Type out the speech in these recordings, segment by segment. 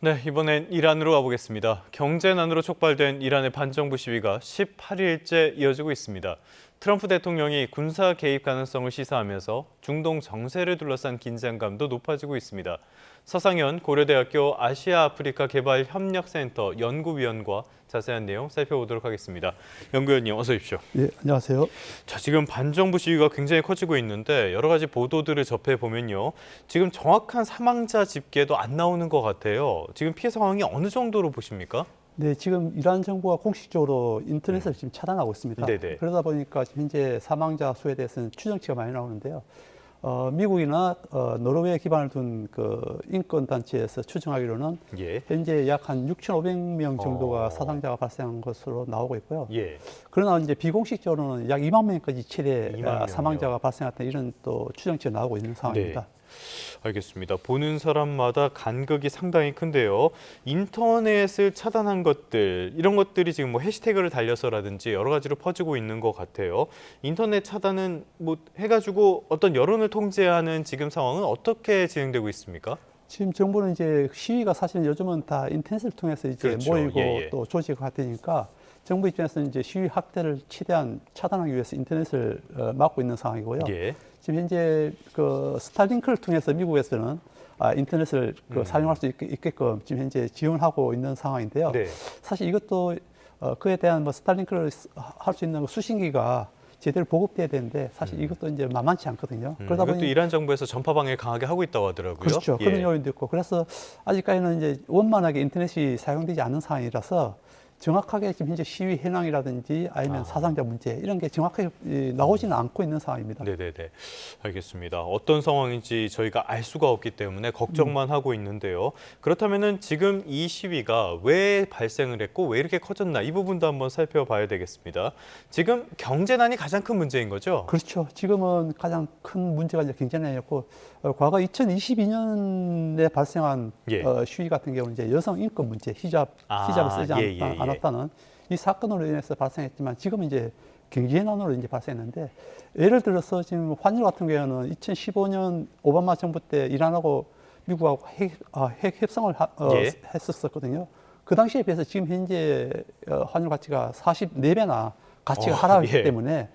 네, 이번엔 이란으로 가보겠습니다. 경제난으로 촉발된 이란의 반정부 시위가 18일째 이어지고 있습니다. 트럼프 대통령이 군사 개입 가능성을 시사하면서 중동 정세를 둘러싼 긴장감도 높아지고 있습니다. 서상현 고려대학교 아시아-아프리카 개발협력센터 연구위원과 자세한 내용 살펴보도록 하겠습니다. 연구위원님 어서 오십시오. 예, 안녕하세요. 자, 지금 반정부 시위가 굉장히 커지고 있는데 여러 가지 보도들을 접해보면요. 지금 정확한 사망자 집계도 안 나오는 것 같아요. 지금 피해 상황이 어느 정도로 보십니까? 네, 지금 이란 정부가 공식적으로 인터넷을 지금 차단하고 있습니다. 네네. 그러다 보니까 지금 현재 사망자 수에 대해서는 추정치가 많이 나오는데요. 미국이나 노르웨이 기반을 둔 그 인권 단체에서 추정하기로는 예. 현재 약 한 6,500명 정도가 사상자가 발생한 것으로 나오고 있고요. 예. 그러나 이제 비공식적으로는 약 2만 명까지 최대 2만 명이요. 사망자가 발생했다 이런 또 추정치가 나오고 있는 상황입니다. 네. 알겠습니다. 보는 사람마다 간극이 상당히 큰데요. 인터넷을 차단한 것들, 이런 것들이 지금 뭐 해시태그를 달려서라든지 여러 가지로 퍼지고 있는 것 같아요. 인터넷 차단은 뭐 해가지고 어떤 여론을 통제하는 지금 상황은 어떻게 진행되고 있습니까? 지금 정부는 이제 시위가 사실 요즘은 다 인터넷을 통해서 이제 그렇죠. 모이고 예, 예. 또 조직화 되니까 정부 입장에서는 이제 시위 확대를 최대한 차단하기 위해서 인터넷을 막고 있는 상황이고요. 예. 지금 현재 그 스타링크를 통해서 미국에서는 인터넷을 사용할 수 있게끔 지금 현재 지원하고 있는 상황인데요. 네. 사실 이것도 그에 대한 뭐 스타링크를 할 수 있는 수신기가 제대로 보급돼야 되는데 사실 이것도 이제 만만치 않거든요. 그러다 이것도 보니 이란 정부에서 전파 방해를 강하게 하고 있다고 하더라고요. 그렇죠. 예. 그런 요인도 있고 그래서 아직까지는 이제 원만하게 인터넷이 사용되지 않은 상황이라서 정확하게 지금 현재 시위 현황이라든지 아니면 사상자 문제 이런 게 정확하게 나오지는 않고 있는 상황입니다. 네네네. 알겠습니다. 어떤 상황인지 저희가 알 수가 없기 때문에 걱정만 하고 있는데요. 그렇다면은 지금 이 시위가 왜 발생을 했고 왜 이렇게 커졌나 이 부분도 한번 살펴봐야 되겠습니다. 지금 경제난이 가장 큰 문제인 거죠? 그렇죠. 지금은 가장 큰 문제가 이제 경제난이었고 과거 2022년에 발생한 예. 시위 같은 경우는 이제 여성 인권 문제, 히잡을 쓰지 않았다는 이 사건으로 인해서 발생했지만 지금은 이제 경제난으로 이제 발생했는데 예를 들어서 지금 환율 같은 경우는 2015년 오바마 정부 때 이란하고 미국하고 핵 협상을 예. 했었거든요. 그 당시에 비해서 지금 현재 환율 가치가 44배나 가치가 하락하기 예. 때문에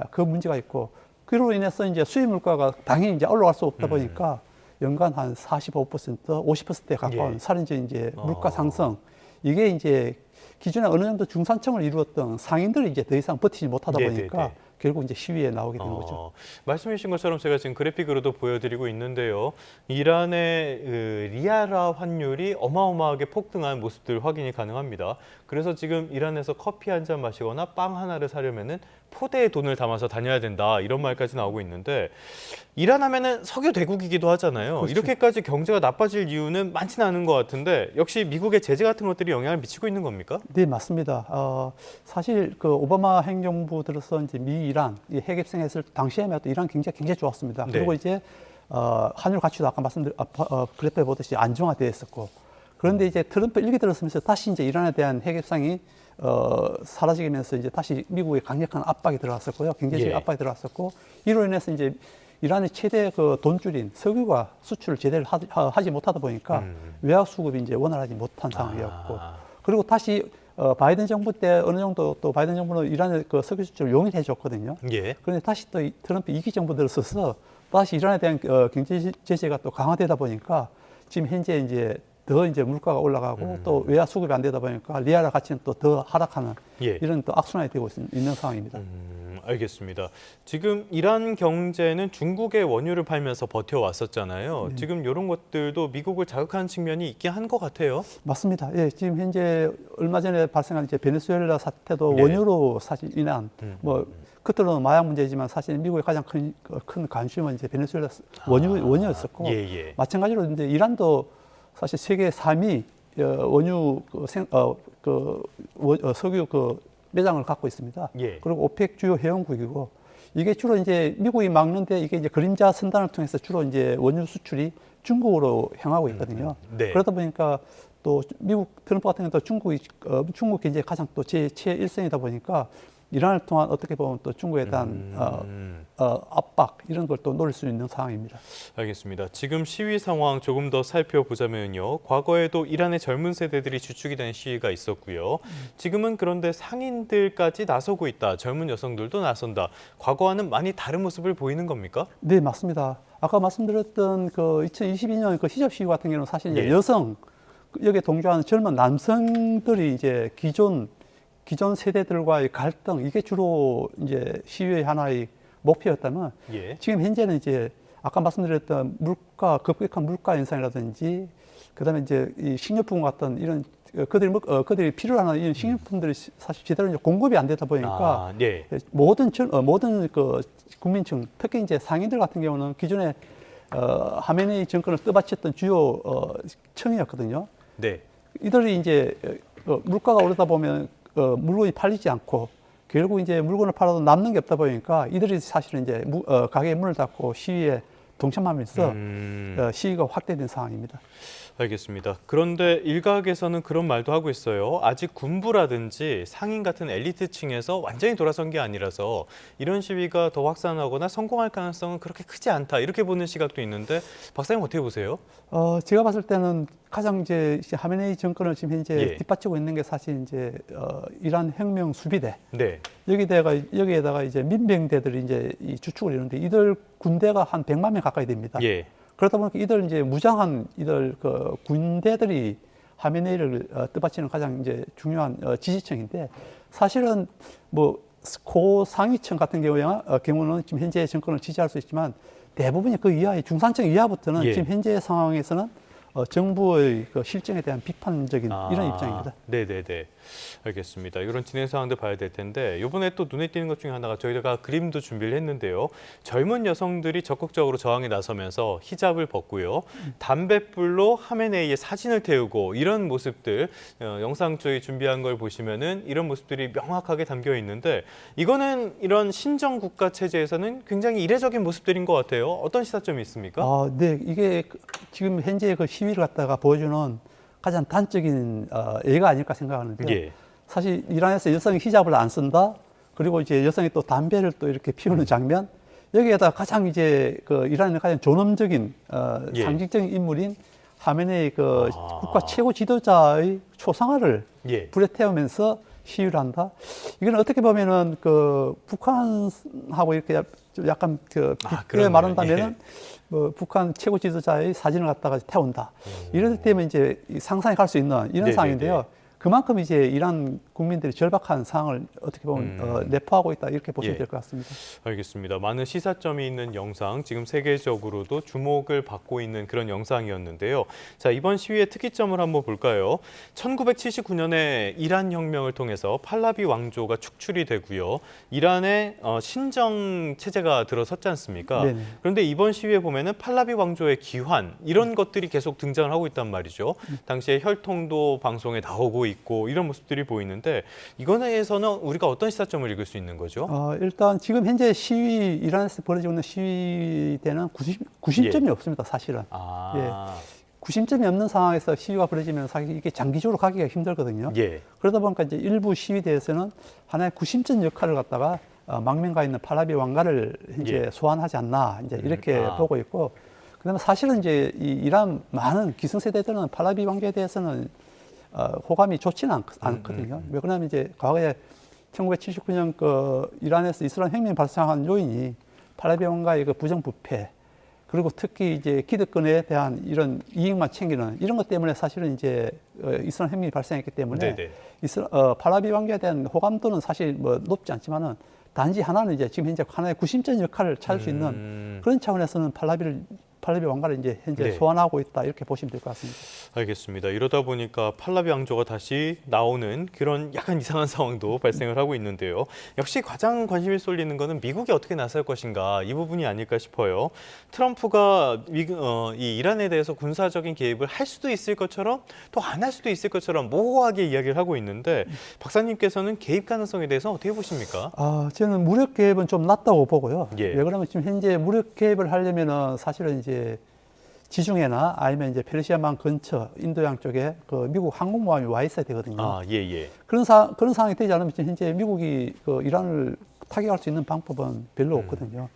그 문제가 있고 그로 인해서 이제 수입 물가가 당연히 이제 올라갈 수 없다 보니까 연간 한 45%, 50%에 가까운 예. 살인적 이제 물가 상승 이게 이제 기존에 어느 정도 중산층을 이루었던 상인들이 이제 더 이상 버티지 못하다 보니까 네네네. 결국 이제 시위에 나오게 된 거죠. 말씀해 주신 것처럼 제가 지금 그래픽으로도 보여드리고 있는데요. 이란의 리아라 환율이 어마어마하게 폭등한 모습들 확인이 가능합니다. 그래서 지금 이란에서 커피 한 잔 마시거나 빵 하나를 사려면은 포대에 돈을 담아서 다녀야 된다 이런 말까지 나오고 있는데 이란 하면은 석유 대국이기도 하잖아요. 그렇죠. 이렇게까지 경제가 나빠질 이유는 많지는 않은 것 같은데 역시 미국의 제재 같은 것들이 영향을 미치고 있는 겁니까? 네, 맞습니다. 사실 그 오바마 행정부 들어서 이제 미 이란 핵 협상했을 당시에만 해도 이란 굉장히 좋았습니다. 네. 그리고 이제 환율 가치도 아까 그래프에 보듯이 안정화되어 있었고 그런데 이제 트럼프 일기 들었으면서 다시 이제 이란에 대한 핵 협상이 사라지면서 이제 다시 미국의 강력한 압박이 들어왔었고요. 경제적인 예. 압박이 들어왔었고 이로 인해서 이제 이란의 최대 그 돈줄인 석유가 수출을 제대로 하지 못하다 보니까 외화 수급이 이제 원활하지 못한 상황이었고 그리고 다시 바이든 정부 때 어느 정도 또 바이든 정부는 이란의 그 석유 수출을 용인해 줬거든요. 예. 그런데 다시 또 트럼프 2기 정부 들어서서 다시 이란에 대한 경제 제재가 또 강화되다 보니까 지금 현재 이제 더 이제 물가가 올라가고 또 외화 수급이 안 되다 보니까 리아라 가치는 또 더 하락하는 예. 이런 또 악순환이 되고 있는 상황입니다. 알겠습니다. 지금 이란 경제는 중국의 원유를 팔면서 버텨왔었잖아요. 지금 이런 것들도 미국을 자극하는 측면이 있긴 한 것 같아요. 맞습니다. 예, 지금 현재 얼마 전에 발생한 이제 베네수엘라 사태도 네. 원유로 사실 인한 뭐 겉으로는 마약 문제지만 사실 미국의 가장 큰 관심은 이제 베네수엘라 원유였었고 예. 마찬가지로 이제 이란도 사실 세계 3위 원유 석유 매장을 갖고 있습니다. 예. 그리고 오펙 주요 회원국이고 이게 주로 이제 미국이 막는데 이게 이제 그림자 선단을 통해서 주로 이제 원유 수출이 중국으로 향하고 있거든요. 네. 그러다 보니까 또 미국 트럼프 같은 경우도 중국 경제가 가장 또 최일선이다 보니까 이란을 통한 어떻게 보면 또 중국에 대한 압박 이런 걸 또 노릴 수 있는 상황입니다. 알겠습니다. 지금 시위 상황 조금 더 살펴보자면요. 과거에도 이란의 젊은 세대들이 주축이 된 시위가 있었고요. 지금은 그런데 상인들까지 나서고 있다. 젊은 여성들도 나선다. 과거와는 많이 다른 모습을 보이는 겁니까? 네, 맞습니다. 아까 말씀드렸던 그 2022년 그 히잡 시위 같은 경우는 사실 이제 예. 여성 여기에 동조하는 젊은 남성들이 이제 기존 세대들과의 갈등 이게 주로 이제 시위의 하나의 목표였다면 예. 지금 현재는 이제 아까 말씀드렸던 급격한 물가 인상이라든지 그다음에 이제 이 식료품 같은 이런 그들이 필요로 하는 이런 식료품들이 사실 제대로 이제 공급이 안 되다 보니까 예. 모든 그 국민층 특히 이제 상인들 같은 경우는 기존에 하메네이 정권을 떠받쳤던 주요 층이었거든요. 네. 이들이 이제 물가가 오르다 보면 물건이 팔리지 않고 결국 이제 물건을 팔아도 남는 게 없다 보니까 이들이 사실은 이제 가게에 문을 닫고 시위에 동참하면서 시위가 확대된 상황입니다. 알겠습니다. 그런데 일각에서는 그런 말도 하고 있어요. 아직 군부라든지 상인 같은 엘리트층에서 완전히 돌아선 게 아니라서 이런 시위가 더 확산하거나 성공할 가능성은 그렇게 크지 않다. 이렇게 보는 시각도 있는데 박사님 어떻게 보세요? 제가 봤을 때는 가장 이제 하메네이 정권을 지금 현재 예. 뒷받치고 있는 게 사실 이제 이란 혁명 수비대. 네. 여기에다가 이제 민병대들이 이제 이 주축을 이루는데 이들 군대가 한 100만 명 가까이 됩니다. 예. 그러다 보니까 이들 이제 무장한 이들 그 군대들이 하메네이를 뜻받치는 가장 이제 중요한 지지층인데 사실은 뭐 고상위층 같은 경우는 지금 현재 정권을 지지할 수 있지만 대부분이 그 이하의 중산층 이하부터는 예. 지금 현재 상황에서는 정부의 그 실정에 대한 비판적인 이런 입장입니다. 네네네. 알겠습니다. 이런 진행 상황도 봐야 될 텐데 이번에 또 눈에 띄는 것 중에 하나가 저희가 그림도 준비를 했는데요. 젊은 여성들이 적극적으로 저항에 나서면서 히잡을 벗고요. 담뱃불로 하메네이의 사진을 태우고 이런 모습들 영상 저희 준비한 걸 보시면은 이런 모습들이 명확하게 담겨 있는데 이거는 이런 신정 국가 체제에서는 굉장히 이례적인 모습들인 것 같아요. 어떤 시사점이 있습니까? 네, 이게 지금 현재 그 시위를 갖다가 보여주는 가장 단적인 예가 아닐까 생각하는데요. 예. 사실 이란에서 여성이 히잡을 안 쓴다. 그리고 이제 여성이 또 담배를 또 이렇게 피우는 장면. 여기에다 가장 이제 그 이란의 가장 존엄적인 예. 상징적인 인물인 하메네이 그 국가 최고 지도자의 초상화를 예. 불에 태우면서 시위를 한다. 이거는 어떻게 보면은 그 북한하고 이렇게 좀 약간 그 비교해 말한다면은 뭐 북한 최고 지도자의 사진을 갖다가 태운다. 이럴 때면 이제 상상이 갈 수 있는 이런 상황인데요. 그만큼 이제 이란 국민들이 절박한 상황을 어떻게 보면 내포하고 있다 이렇게 보시면 될 것 같습니다. 알겠습니다. 많은 시사점이 있는 영상, 지금 세계적으로도 주목을 받고 있는 그런 영상이었는데요. 자, 이번 시위의 특이점을 한번 볼까요? 1979년에 이란 혁명을 통해서 팔라비 왕조가 축출이 되고요. 이란의 신정 체제가 들어섰지 않습니까? 네네. 그런데 이번 시위에 보면은 팔라비 왕조의 귀환 이런 것들이 계속 등장을 하고 있단 말이죠. 당시에 혈통도 방송에 나오고 있고 이런 모습들이 보이는데 이거에 대해서는 우리가 어떤 시사점을 읽을 수 있는 거죠? 일단 지금 현재 이란에서 벌어지고 있는 시위대는 구심점이 없습니다, 사실은. 예. 구심점이 없는 상황에서 시위가 벌어지면 사실 이게 장기적으로 가기가 힘들거든요. 예. 그러다 보니까 이제 일부 시위대에서는 하나의 구심점 역할을 갖다가 망명가 있는 팔라비 왕가를 이제 소환하지 않나 이제 이렇게 보고 있고, 그다음에 사실은 이제 이 이란 많은 기성세대들은 팔라비 왕조에 대해서는 호감이 좋지는 않거든요. 왜 그러냐면 이제 과거에 1979년 그 이란에서 이슬람 혁명이 발생한 요인이 팔라비 왕가의 그 부정부패, 그리고 특히 이제 기득권에 대한 이런 이익만 챙기는 이런 것 때문에 사실은 이제 이슬람 혁명이 발생했기 때문에 팔라비 왕가에 대한 호감도는 사실 뭐 높지 않지만은 단지 하나는 이제 지금 현재 하나의 구심점 역할을 찾을 수 있는 그런 차원에서는 팔라비 왕가를 이제 현재 소환하고 있다 이렇게 보시면 될 것 같습니다. 알겠습니다. 이러다 보니까 팔라비 왕조가 다시 나오는 그런 약간 이상한 상황도 발생을 하고 있는데요. 역시 가장 관심이 쏠리는 것은 미국이 어떻게 나설 것인가 이 부분이 아닐까 싶어요. 트럼프가 이 이란에 대해서 군사적인 개입을 할 수도 있을 것처럼 또 안 할 수도 있을 것처럼 모호하게 이야기를 하고 있는데 박사님께서는 개입 가능성에 대해서 어떻게 보십니까? 저는 무력 개입은 좀 낮다고 보고요. 예. 왜 그러면 지금 현재 무력 개입을 하려면은 사실은 이제 지중해나 아니면 이제 페르시아만 근처 인도양 쪽에 그 미국 항공모함이 와 있어야 되거든요. 그런 상황이 되지 않으면 지금 현재 미국이 그 이란을 타격할 수 있는 방법은 별로 없거든요.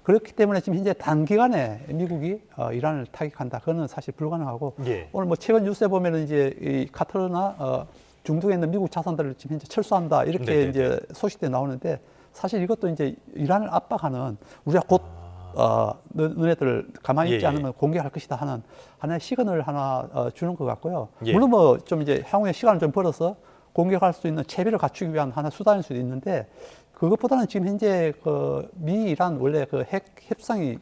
그렇기 때문에 지금 현재 단기간에 미국이 이란을 타격한다. 그거는 사실 불가능하고 오늘 뭐 최근 뉴스에 보면은 이제 이 카타르나 중동에 있는 미국 자산들을 지금 현재 철수한다 이렇게 이제 소식들이 나오는데 사실 이것도 이제 이란을 압박하는 우리가 곧 너네들 가만히 있지 않으면 공격할 것이다 하는 하나의 시그널을 하나 주는 것 같고요. 물론 뭐 좀 이제 향후에 시간을 좀 벌어서 공격할 수 있는 채비를 갖추기 위한 하나의 수단일 수도 있는데 그것보다는 지금 현재 그 미 이란 원래 그 핵 협상이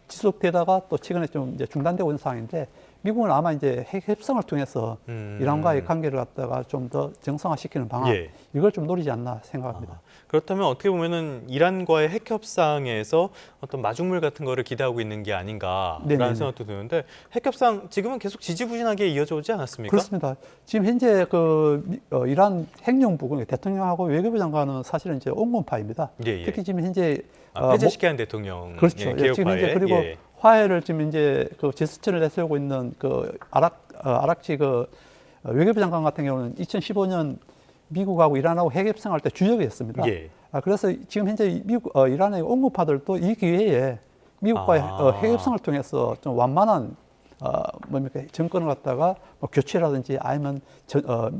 지속되다가 또 최근에 좀 이제 중단되고 있는 상황인데 미국은 아마 이제 핵 협상을 통해서 이란과의 관계를 갖다가 좀 더 정상화시키는 방안 이걸 좀 노리지 않나 생각합니다. 그렇다면 어떻게 보면은 이란과의 핵 협상에서 어떤 마중물 같은 거를 기대하고 있는 게 아닌가라는 생각도 드는데 핵 협상 지금은 계속 지지부진하게 이어져 오지 않았습니까? 그렇습니다. 지금 현재 그 이란 행정부 대통령하고 외교부 장관은 사실은 이제 온건파입니다. 특히 지금 현재 페제시키안 대통령 그렇죠. 지금 현재 그리고 화해를 지금 이제 그 제스처를 내세우고 있는 그 아락치 그 외교부 장관 같은 경우는 2015년 미국하고 이란하고 핵 협상할 때 주역이었습니다. 그래서 지금 현재 미국 이란의 온건파들도 이 기회에 미국과의 핵 협상을 통해서 좀 완만한 정권을 갖다가 뭐 교체라든지 아니면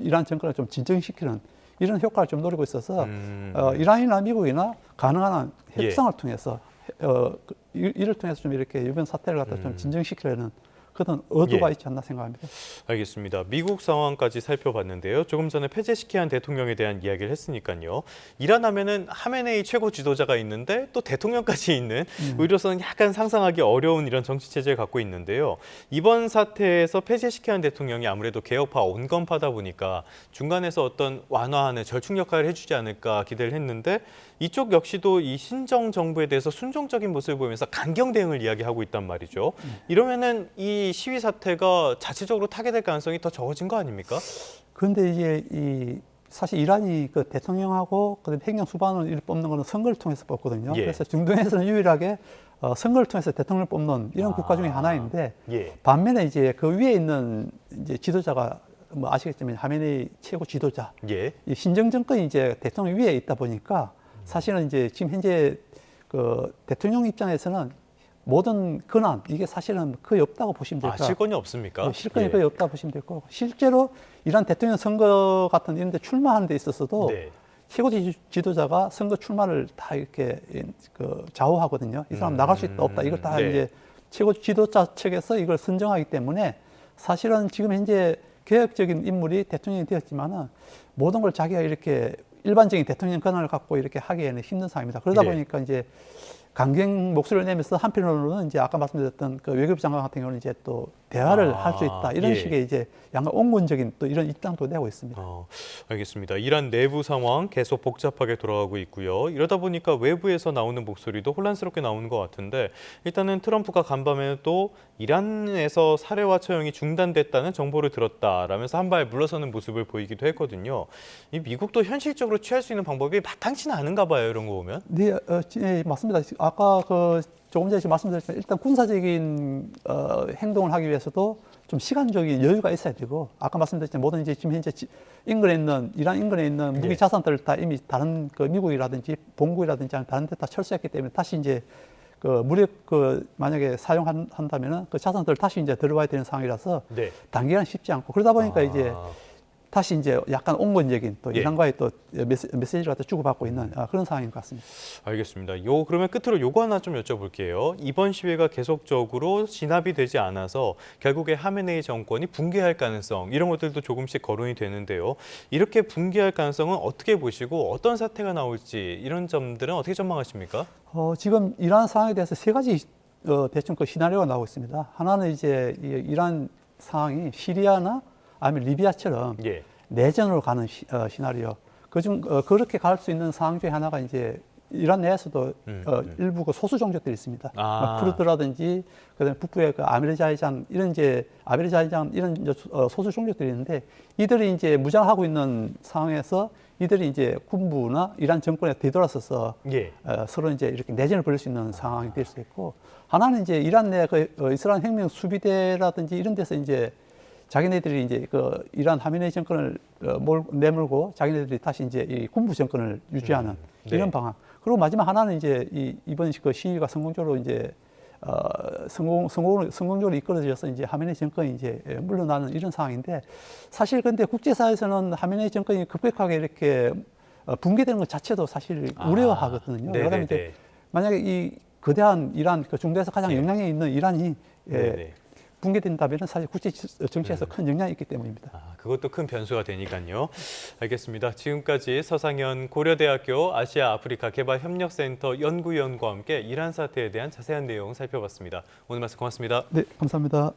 이란 정권을 좀 진정시키는 이런 효과를 좀 노리고 있어서 이란이나 미국이나 가능한 한 협상을 통해서 이를 통해서 좀 이렇게 이번 사태를 갖다 좀 진정시키려는 그런 의도가 있지 않나 생각합니다. 알겠습니다. 미국 상황까지 살펴봤는데요. 조금 전에 페제시키안 대통령에 대한 이야기를 했으니까요. 이란 하면은 하메네이 최고 지도자가 있는데 또 대통령까지 있는 우리로서는 약간 상상하기 어려운 이런 정치 체제를 갖고 있는데요. 이번 사태에서 페제시키안 대통령이 아무래도 개혁파 온건파다 보니까 중간에서 어떤 완화하는 절충 역할을 해주지 않을까 기대를 했는데 이쪽 역시도 이 신정 정부에 대해서 순종적인 모습을 보이면서 강경 대응을 이야기하고 있단 말이죠. 이러면은 이 시위 사태가 자체적으로 타개될 가능성이 더 적어진 거 아닙니까? 그런데 이제 사실 이란이 그 대통령하고 그다음에 행정 수반을 뽑는 거는 선거를 통해서 뽑거든요. 그래서 중동에서는 유일하게 선거를 통해서 대통령을 뽑는 이런 국가 중에 하나인데 반면에 이제 그 위에 있는 이제 지도자가 뭐 아시겠지만 하메네이 최고 지도자, 이 신정 정권이 이제 대통령 위에 있다 보니까 사실은 이제 지금 현재 그 대통령 입장에서는 모든 권한 이게 사실은 거의 없다고 보시면 될 거예요. 실권이 없습니까? 네, 실권이 거의 없다고 보시면 될 거고 실제로 이란 대통령 선거 같은 이런 데 출마하는 데 있어서도 최고 지도자가 선거 출마를 다 이렇게 그 좌우하거든요. 이 사람 나갈 수 있다 없다 이걸 다 이제 최고 지도자 측에서 이걸 선정하기 때문에 사실은 지금 현재 개혁적인 인물이 대통령이 되었지만은 모든 걸 자기가 이렇게 일반적인 대통령 권한을 갖고 이렇게 하기에는 힘든 상황입니다. 그러다 보니까 이제 강경 목소리를 내면서 한편으로는 이제 아까 말씀드렸던 그 외교부 장관 같은 경우는 이제 또 대화를 할 수 있다 이런 식의 이제 양가 온건적인 또 이런 입장도 내고 있습니다. 알겠습니다. 이란 내부 상황 계속 복잡하게 돌아가고 있고요. 이러다 보니까 외부에서 나오는 목소리도 혼란스럽게 나오는 것 같은데 일단은 트럼프가 간밤에 또 이란에서 살해와 처형이 중단됐다는 정보를 들었다라면서 한 발 물러서는 모습을 보이기도 했거든요. 이 미국도 현실적으로 취할 수 있는 방법이 마땅치는 않은가 봐요. 이런 거 보면. 네, 맞습니다. 아까 그 조금 전에 말씀드렸지만 일단 군사적인 행동을 하기 위해서도 좀 시간적인 여유가 있어야 되고 아까 말씀드렸지만 모든 이제 지금 현재 이란 인근에 있는 무기 자산들을 다 이미 다른 그 미국이라든지 본국이라든지 다른 데 다 철수했기 때문에 다시 이제 그 무력 그 만약에 사용한다면은 그 자산들을 다시 이제 들어와야 되는 상황이라서 단기간 쉽지 않고 그러다 보니까 이제 다시 이제 약간 온건적인 또 이란과의 또 메시지를 갖다 주고받고 있는 그런 상황인 것 같습니다. 알겠습니다. 그러면 끝으로 요거 하나 좀 여쭤볼게요. 이번 시위가 계속적으로 진압이 되지 않아서 결국에 하메네이 정권이 붕괴할 가능성 이런 것들도 조금씩 거론이 되는데요. 이렇게 붕괴할 가능성은 어떻게 보시고 어떤 사태가 나올지 이런 점들은 어떻게 전망하십니까? 지금 이란 상황에 대해서 세 가지 대충 그 시나리오가 나오고 있습니다. 하나는 이제 이란 상황이 시리아나 아니면 리비아처럼 내전으로 가는 시나리오. 그중 그렇게 갈 수 있는 상황 중에 하나가 이제 이란 내에서도 일부 그 소수 종족들이 있습니다. 쿠르드라든지 그다음에 북부의 그 아zerbaijan 이런 소수 종족들이 있는데 이들이 이제 무장하고 있는 상황에서 이들이 이제 군부나 이란 정권에 되돌아서서 예. 서로 이제 이렇게 내전을 벌일 수 있는 상황이 될 수 있고, 하나는 이제 이란 내 이스라엘 혁명 수비대라든지 이런 데서 이제 자기네들이 이제 그 이란 하메네이 정권을 내몰고 자기네들이 다시 이제 이 군부 정권을 유지하는 네. 이런 방안. 그리고 마지막 하나는 이제 이번 그 시위가 성공적으로 이제 성공적으로 이끌어져서 이제 하메네이 정권이 이제 물러나는 이런 상황인데, 사실 근데 국제사회에서는 하메네이 정권이 급격하게 이렇게 붕괴되는 것 자체도 사실 우려하거든요. 그다음에 이제 만약에 이 거대한 이란, 그 중동에서 가장 영향력 있는 이란이 붕괴된다면 사실 국제 정치에서 큰 영향이 있기 때문입니다. 그것도 큰 변수가 되니까요. 알겠습니다. 지금까지 서상현 고려대학교 아시아 아프리카 개발협력센터 연구위원과 함께 이란 사태에 대한 자세한 내용 살펴봤습니다. 오늘 말씀 고맙습니다. 네, 감사합니다.